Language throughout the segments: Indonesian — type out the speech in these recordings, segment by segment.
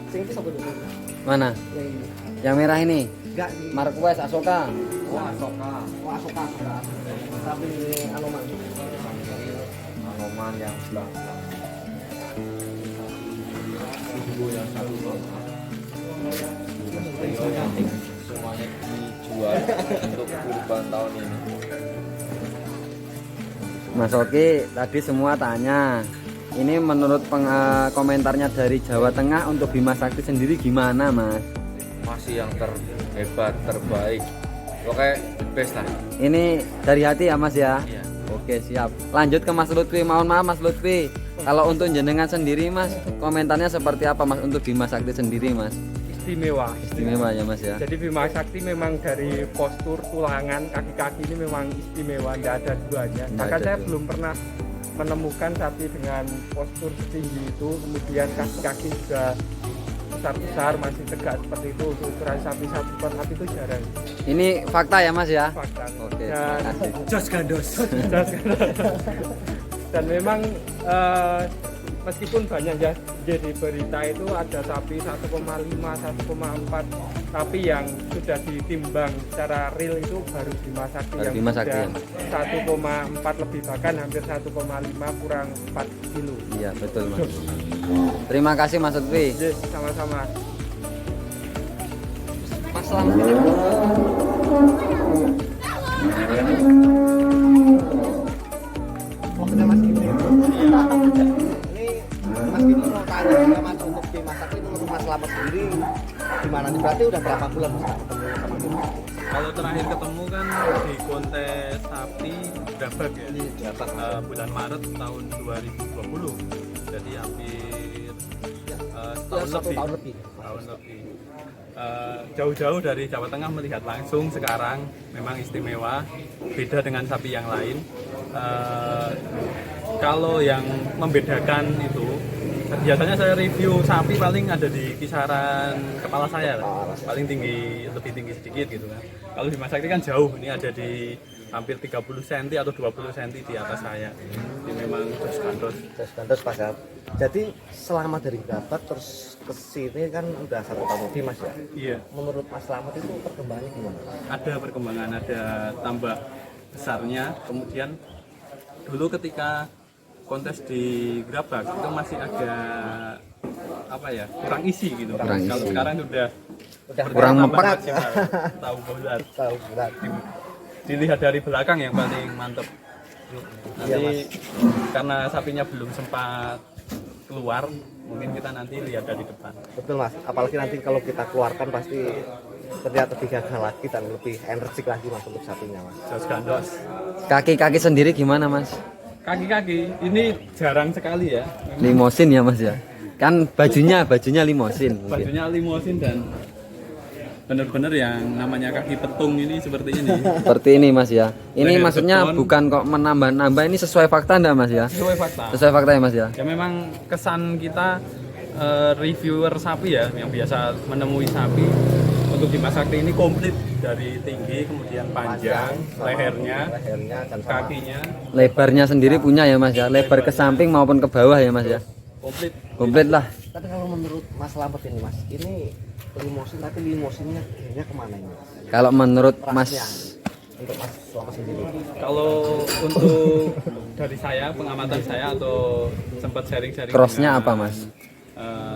Sing iki sapa itu? Mana? Yang ini. Yang merah ini. Enggak di. Marquez Asoka. Oh, Asoka. Oh, Asoka. Tapi Anoman. Anoman yang sebelah. Tunggu yang satu ton. Semuanya dijual untuk kurban tahun ini. Mas Oki tadi semua tanya. Ini menurut komentarnya dari Jawa Tengah untuk Bima Sakti sendiri gimana, Mas? Masih yang terhebat, terbaik. Oke, best lah. Ini dari hati ya, Mas ya? Iya. Oke, siap. Lanjut ke Mas Lutfi. Mohon maaf Mas Lutfi. Kalau untuk jenengan sendiri, Mas, komentarnya seperti apa, Mas, untuk Bima Sakti sendiri, Mas? Istimewa. Istimewa ya, Mas ya. Jadi Bima Sakti memang dari postur tulangan kaki-kaki ini memang istimewa, tidak ada duanya. Nggak Bahkan ada saya dua. belum pernah menemukan sapi dengan postur setinggi itu, kemudian kaki-kaki juga besar-besar masih tegak seperti itu. Untuk ukuran sapi satu ton api itu jarang. Ini fakta ya, Mas ya? Fakta. Oke, Dan, terima kasih. Jos gandos. dan memang meskipun banyak ya jadi berita itu ada sapi 1,5, 1,4, tapi yang sudah ditimbang secara real itu baru Bima Sakti Baru yang Bima Sakti sudah ya. 1,4 lebih, bahkan hampir 1,5 kurang 4 kilo. Iya, betul, Mas. Terima kasih Mas Lutfi. Yes, sama-sama. Mas selamat ini. Pokoknya Mas Gini. Ini Mas Gini mau tanya juga Mas untuk Bima Sakti itu untuk Mas Slamet sendiri gimana nih? Berarti udah berapa bulan Mas ketemu sama Bima? Kalau terakhir ketemu kan di kontes sapi Dabak ya, bulan Maret tahun 2020. Jadi hampir Tahun tahun lebih. tahun lebih. Jauh-jauh dari Jawa Tengah melihat langsung sekarang memang istimewa, beda dengan sapi yang lain. Kalau yang membedakan itu biasanya saya review sapi paling ada di kisaran kepala saya lah. Paling tinggi, lebih tinggi sedikit gitu kan. Kalau di Bima Sakti kan jauh, ini ada di hampir 30 cm atau 20 cm di atas saya. Ini memang terus gandos. Jos gandos Mas ya. Jadi selama dari Dabak terus ke sini kan udah 1 tahun lebih Mas ya. Iya, Menurut Mas Slamet itu perkembangannya gimana? ada perkembangan, ada tambah besarnya. Kemudian dulu ketika kontes di Grabak itu masih agak apa ya, kurang isi gitu. Kurang Kalau isi. sekarang sudah Kurang tambah mempat. maksimal, tahu bulat. Tahu bulan. Dilihat dari belakang yang paling mantep. Iya, Nanti karena sapinya belum sempat keluar, mungkin kita nanti lihat dari depan. Betul Mas, apalagi nanti kalau kita keluarkan pasti terlihat lebih gagah lagi dan lebih energik lagi Mas untuk sapinya Mas. Jos gandos. Kaki-kaki sendiri gimana, Mas? Kaki-kaki ini jarang sekali ya. Limosin ya, Mas ya. Kan bajunya limosin mungkin. Bajunya limosin dan benar-benar yang namanya kaki petung ini seperti ini. Seperti ini, Mas ya. Ini Leher maksudnya beton. bukan kok menambah-nambah, ini sesuai fakta enggak, Mas ya? Sesuai fakta. Sesuai fakta ya, Mas ya. Ya memang kesan kita reviewer sapi ya yang biasa menemui sapi untuk Bima Sakti ini komplit dari tinggi kemudian panjang, lehernya, dan sama kakinya Lebarnya sendiri punya ya, Mas ya. Lebar ke samping maupun ke bawah ya, Mas ya. komplit. Komplit lah. Tapi kalau menurut Mas Slamet ini Mas, ini limosin tapi limosinnya kayaknya kemana ini Mas? Kalau menurut Mas, Rasnya untuk Mas Slamet sendiri. Kalau untuk dari saya pengamatan saya atau sempat sharing-sharing crossnya dengan, apa, Mas?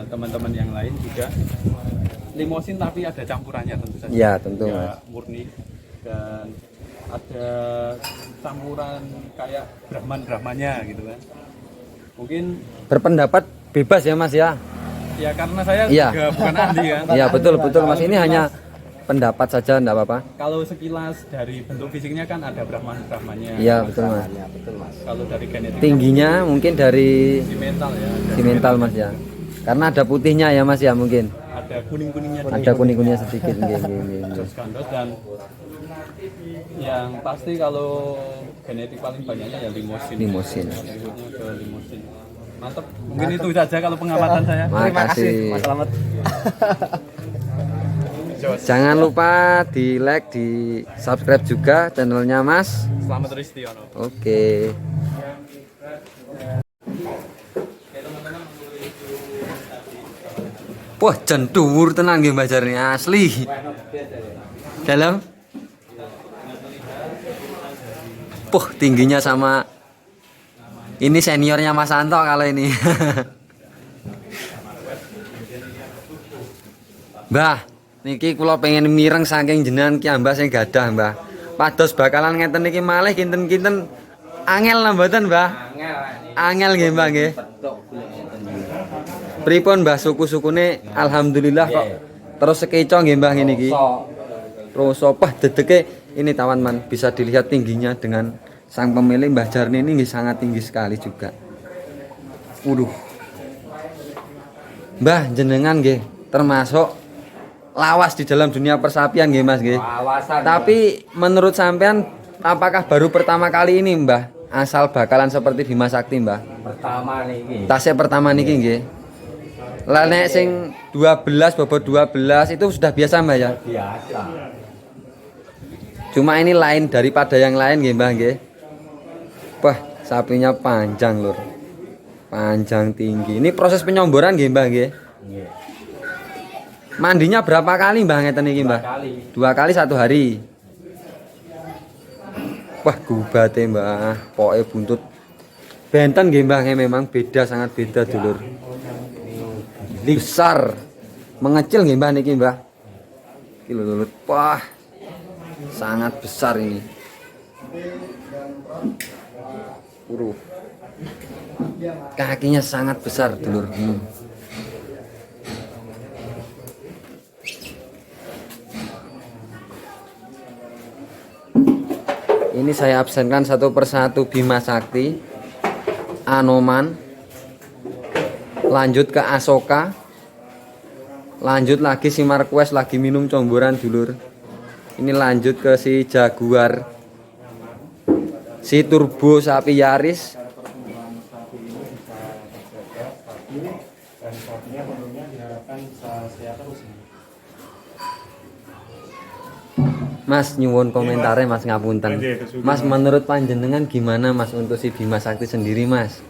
teman-teman yang lain juga limosin tapi ada campurannya tentu saja. Ya, tentu, Ya, Mas. murni dan ada campuran kayak Brahman-Brahmannya gitu kan. Mungkin Berpendapat bebas ya, Mas ya. ya karena saya Iya. juga bukan ahli kan. Iya, betul Mas. Ini hanya pendapat saja, enggak apa-apa. Kalau sekilas dari bentuk fisiknya kan ada Brahman-Brahmannya. Iya, betul, Mas. Ya, betul Mas. Kalau dari genetik Tingginya mungkin dari si mental ya. si mental, Mas ya. Karena ada putihnya ya, Mas ya, mungkin. Ada kuning-kuningnya. Ada kuning-kuningnya sedikit nggih, nggih, nggih. Jos gandos dan yang pasti kalau genetik paling banyaknya ya limosin. Limosin. Berikutnya ke limosin. Mantap. Mungkin itu saja kalau pengamatan saya. Terima kasih Makasih. Mas Slamet. Jos. Jangan lupa di like, di subscribe juga channelnya Mas. Selamat Ristiono. Oke. Wah, jan dhuwur tenan nggih Mbah Jarni asli. Dalam. Puh, tingginya sama ini seniornya Mas Anto kalau ini. Mbah, niki kula pengen mireng saking jenengan ki ambas sing gadah, Mbah. Pados bakalan ngeten niki malih kinten-kinten angel lah mboten, Mbah? Angel nggih, Mbah nggih. Pripun Mbah suku-sukune alhamdulillah kok terus sekeco nggih Mbah ngene iki. Roso pah dedeke ini teman-teman bisa dilihat tingginya dengan sang pemilik Mbah Jarni ini nggih sangat tinggi sekali juga. Waduh. Mbah jenengan nggih termasuk lawas di dalam dunia persapian nggih Mas nggih. Tapi menurut sampean apakah baru pertama kali ini Mbah asal bakalan seperti Bima Sakti Mbah? Pertama niki. Tasnya pertama niki nggih. Lah nek sing 12 bobot 12 itu sudah biasa Mbah ya? Biasa. Cuma ini lain daripada yang lain nggih Mbah nggih. Wah, sapinya panjang lur. Panjang tinggi. Ini proses penyomboran nggih Mbah nggih. Nggih. Mandinya berapa kali Mbah ngeten iki Mbah? 2 kali 1 hari. Wah, gubate Mbah, poke buntut. Benten nggih Mbah memang beda sangat beda dulur. Besar. Mengecil nggih Mbah niki Mbah. Iki lho, wah. Sangat besar ini. Kakinya sangat besar dulur. Ini saya absenkan satu persatu Bima Sakti, Anoman, lanjut ke Asoka, lanjut lagi si Marquez lagi minum comboran dulur. Ini lanjut ke si Jaguar, si Turbo sapi Yaris, Mas nyuwun komentarnya Mas ngapunten. Mas menurut panjenengan gimana Mas untuk si Bima Sakti sendiri Mas?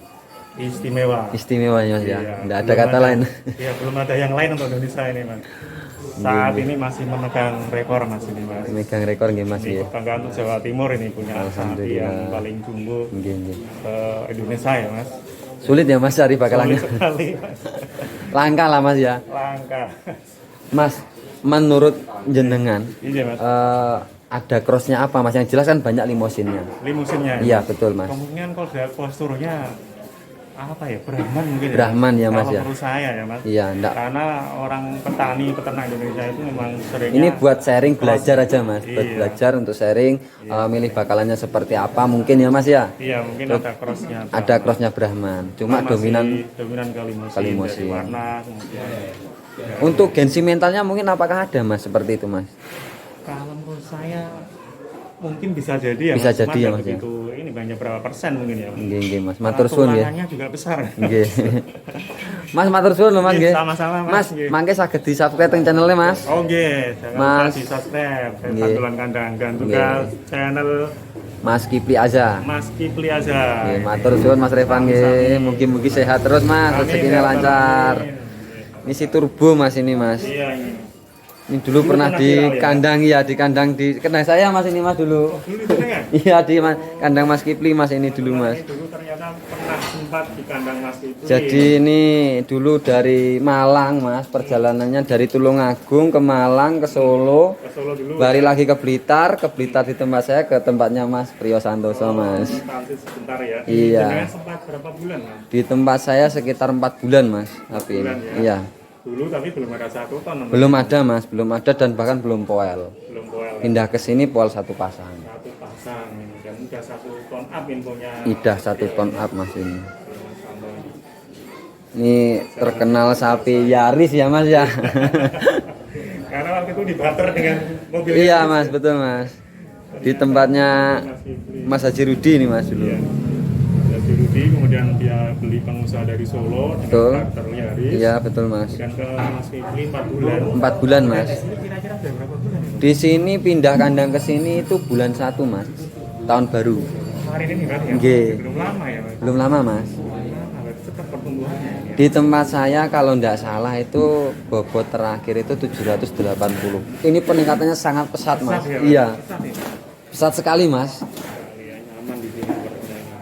Istimewa. Istimewa ya Mas ya. Iya, Enggak ada belum kata lain. Iya, belum ada yang lain untuk Indonesia ini Mas. Saat ini masih memegang rekor Mas ini Mas. Megang rekor nggih Mas Ini ya. kebanggaan untuk Jawa Timur ini punya sapi Alhamdulillah. yang paling jumbo Nggih nggih. Indonesia ya Mas. Sulit ya Mas cari bakalannya. Sulit sekali Mas. Langka lah Mas ya. Langka. Mas menurut jenengan Iya Mas. ada crossnya apa Mas? Yang jelas kan banyak limusinnya. Limusinnya. Iya betul Mas. Kemungkinan kalau dari posturnya apa ya, Brahman mungkin ya. Brahman ya Mas Kalau ya. menurut saya ya Mas. Iya enggak. Karena orang petani peternak Indonesia itu memang seringnya Ini buat sharing belajar aja Mas. Buat Iya. belajar untuk sharing milih bakalannya seperti apa mungkin ya Mas ya. iya mungkin ada crossnya. Ada crossnya Brahman. Cuma Masih dominan dominan kalimusin, Kalimusin. dari warna kemudian untuk gensi mentalnya mungkin apakah ada Mas seperti itu Mas? kalau menurut saya mungkin bisa jadi ya Bisa Mas. jadi Cuma ya, nggak Mas, ya. begitu ini banyak berapa persen mungkin ya Nggih nggih Mas. Karena Matur suwun nggih. tulangannya juga besar Nggih. Mas matur suwun lho Mas Nggih, nggih. sama-sama, Mas. Mas, Nggih. mangke saged di-subscribe teng channelnya Mas. oh nggih jangan Mas. lupa di subscribe Nggih. Pantulan Kandang dan juga Nggih. channel Mas Kipli Aza. Mas Kipli Aza. Nggih, matur suwun Mas Revan nggih. Mugi-mugi sehat terus Mas, Amin, rezekinya ya Rabbal lancar. Alamin. Ini si Turbo Mas ini Mas. Iya ini. Ini dulu pernah pernah di viral ya? kandang ya, di kandang di kandang saya Mas ini Mas dulu. Dulu itu kan? Iya di kandang Mas Kipli Mas ini dulu Mas. Ini dulu ternyata pernah sempat di kandang Mas Kipli. Jadi ini dulu dari Malang Mas, perjalanannya dari Tulungagung ke Malang ke Solo, ke Solo dulu. balik lagi ke Blitar di tempat saya ke tempatnya Mas Priyo Santoso Mas. Transit sebentar ya. Iya. Jenengan sempat berapa bulan Mas? Di tempat saya sekitar 4 bulan Mas, tapi ini. Bulan, ya? Iya. Dulu tapi belum ada 1 ton. namanya. Belum ada Mas, belum ada dan bahkan belum poel. Belum poel. Pindah ke sini poel 1 pasang. 1 pasang ini dan udah 1 ton up infonya. Idah 1 ton up Mas ini. Ini terkenal sapi Yaris ya Mas ya. Karena waktu itu dibarter dengan mobil. Iya Mas, betul Mas. Di tempatnya Mas Kipli. Mas Haji Rudi nih Mas dulu. Iya. Jadi Rudi kemudian dia beli pengusaha dari Solo Betul. dengan traktor Yaris. Iya betul Mas. Dan ke Mas Kipli 4 bulan. 4 bulan Mas. Ini kira-kira ada berapa bulan ini? Di sini pindah kandang ke sini itu bulan 1 Mas. Tahun baru. Hari ini kan ya? Nggih. Belum lama ya Mas? Belum lama Mas. Belum lama, berarti cepat pertumbuhannya ini ya? Di tempat saya kalau tidak salah itu bobot terakhir itu 780. Ini peningkatannya sangat pesat mas. Pesat ya, Mas? Iya, Pesat ya? pesat sekali mas. Ya, nyaman di sini sepertinya ini.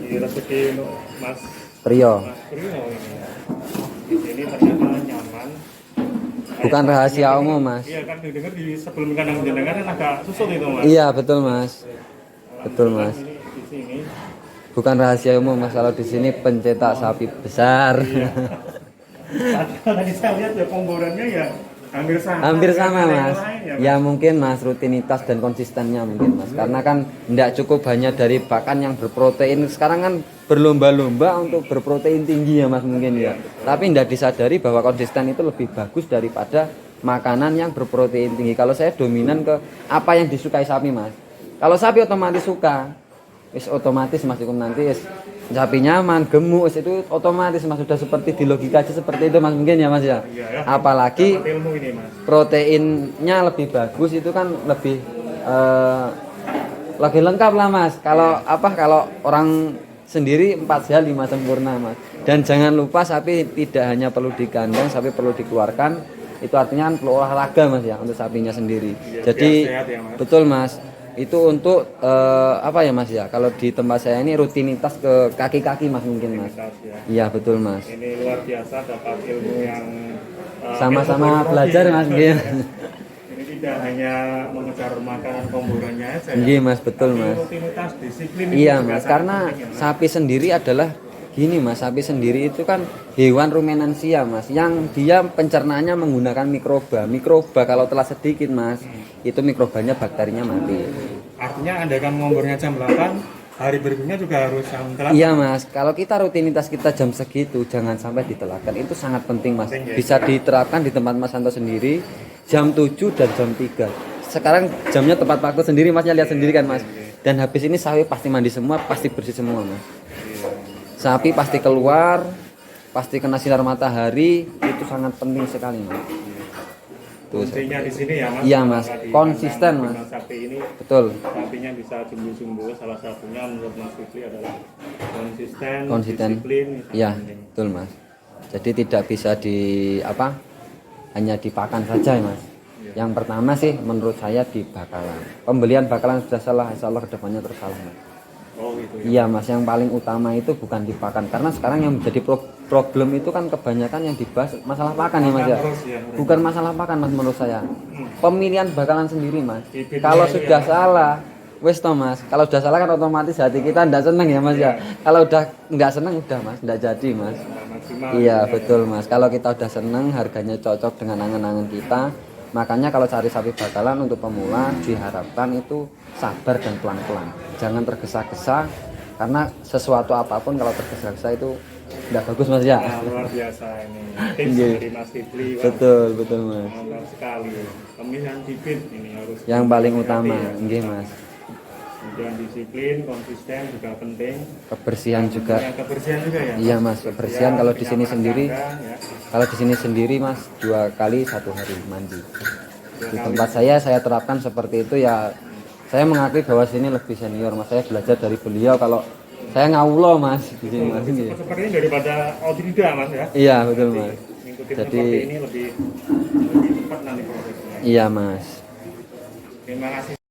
Ini rezeki untuk Mas Prio, Prio ini. Di sini ternyata nyaman. bukan rahasia umum mas. Iya kan dengar di sebelum kandang jenengan kan agak susut itu Mas. Iya betul mas, betul mas. Ini di sini Bukan rahasia umum mas, kalau di sini pencetak sapi besar. tadi saya lihat ya pemborannya ya hampir sama. Hampir sama dengan yang mas. lain ya, Mas. Ya mungkin mas rutinitas dan konsistennya mungkin mas. Karena kan tidak cukup hanya dari pakan yang berprotein. Sekarang kan berlomba-lomba untuk berprotein tinggi ya mas mungkin ya. Tapi tidak disadari bahwa konsisten itu lebih bagus daripada makanan yang berprotein tinggi. Kalau saya dominan ke apa yang disukai sapi mas. Kalau sapi otomatis suka, wis otomatis mas Ikum nanti wis sapi nyaman, gemuk, wis itu otomatis mas sudah seperti di logika aja seperti itu mas mungkin ya mas ya. Iya, ya. Apalagi Dapat ilmu ini Mas. proteinnya lebih bagus itu kan lebih lengkap lah mas. Kalau kalau orang sendiri 4 sehat 5 sempurna mas. Dan jangan lupa sapi tidak hanya perlu di kandang, sapi perlu dikeluarkan. Itu artinya kan perlu olahraga mas ya untuk sapinya sendiri. Iya, Jadi biar sehat ya, Mas. betul mas. Itu untuk apa ya mas ya? Kalau di tempat saya ini rutinitas ke kaki-kaki mas mungkin mas. Rutinitas, ya. Iya betul mas. Ini luar biasa dapat ilmu yang Sama-sama ilmu belajar protein. mas mungkin. Ini tidak hanya mengejar makanan pemburuannya aja. ya. Iya mas betul Tapi mas. rutinitas disiplin itu Iya juga mas, sangat karena penting ya, Mas. sapi sendiri adalah gini mas, sapi sendiri itu kan hewan rumenansia mas, yang dia pencernaannya menggunakan mikroba. Mikroba kalau telah sedikit mas, itu mikrobanya bakterinya mati. Artinya Anda kan ngombornya jam 8, hari berikutnya juga harus jam 8. Iya mas, kalau kita rutinitas kita jam segitu jangan sampai ditelatkan, itu sangat penting mas. Penting, ya. Bisa diterapkan di tempat Mas Santo sendiri jam 7 dan jam 3. Sekarang jamnya tepat waktu sendiri masnya lihat sendiri kan mas. Dan habis ini sapi pasti mandi semua, pasti bersih semua mas. Sapi pasti keluar, pasti kena sinar matahari, itu sangat penting sekali mas. Tuh, Kuncinya di sini ya Mas. Iya, Mas. Apakah di Konsisten, kandang Mas. Sapi ini betul. sapinya bisa jumbo-jumbo, salah satunya menurut Mas Fikri adalah konsisten, Konsisten. disiplin. itu Iya, penting. betul mas. Jadi tidak bisa hanya dipakan saja ya mas. Yang pertama sih menurut saya di bakalan. Pembelian bakalan sudah salah, insya Allah kedepannya terus salah mas. Oh gitu ya. Iya mas, yang paling utama itu bukan dipakan. Karena sekarang yang menjadi problem itu kan kebanyakan yang dibahas masalah pakan ya mas ya. Terus ya. Bukan masalah pakan mas menurut saya. Pemilihan bakalan sendiri mas. Bibitnya Kalau itu sudah ya. salah, wes toh mas. Kalau sudah salah kan otomatis hati kita ndak seneng ya mas ya. Kalau udah nggak seneng udah mas, ndak jadi mas. Nah, maksimal. Iya betul mas. Kalau kita udah seneng, harganya cocok dengan angan-angan kita. Makanya kalau cari sapi bakalan untuk pemula diharapkan itu sabar dan pelan-pelan. Jangan tergesa-gesa karena sesuatu apapun kalau tergesa-gesa itu tidak bagus mas ya. Nah, luar biasa ini. Tips Iya. dari Mas Fikri. Wah, Betul mas. mantap sekali. Pemilihan bibit ini harus Yang paling hati-hati utama, ya. nggih mas. Kemudian disiplin, konsisten juga penting. Kebersihan juga. Ya, kebersihan juga ya. Iya mas, kebersihan kalau di sini kenyamanan sendiri. kandang, ya. Kalau di sini sendiri mas 2 kali 1 hari mandi. Di kali. tempat saya terapkan seperti itu ya. Saya mengakui bahwa sini lebih senior mas. Saya belajar dari beliau. Kalau saya ngawulo mas di sini mas. Nggih. Seperti ini daripada otodidak mas ya. Iya betul mas. Mengikuti Jadi seperti ini lebih cepat nanti prosesnya. iya mas. Terima kasih.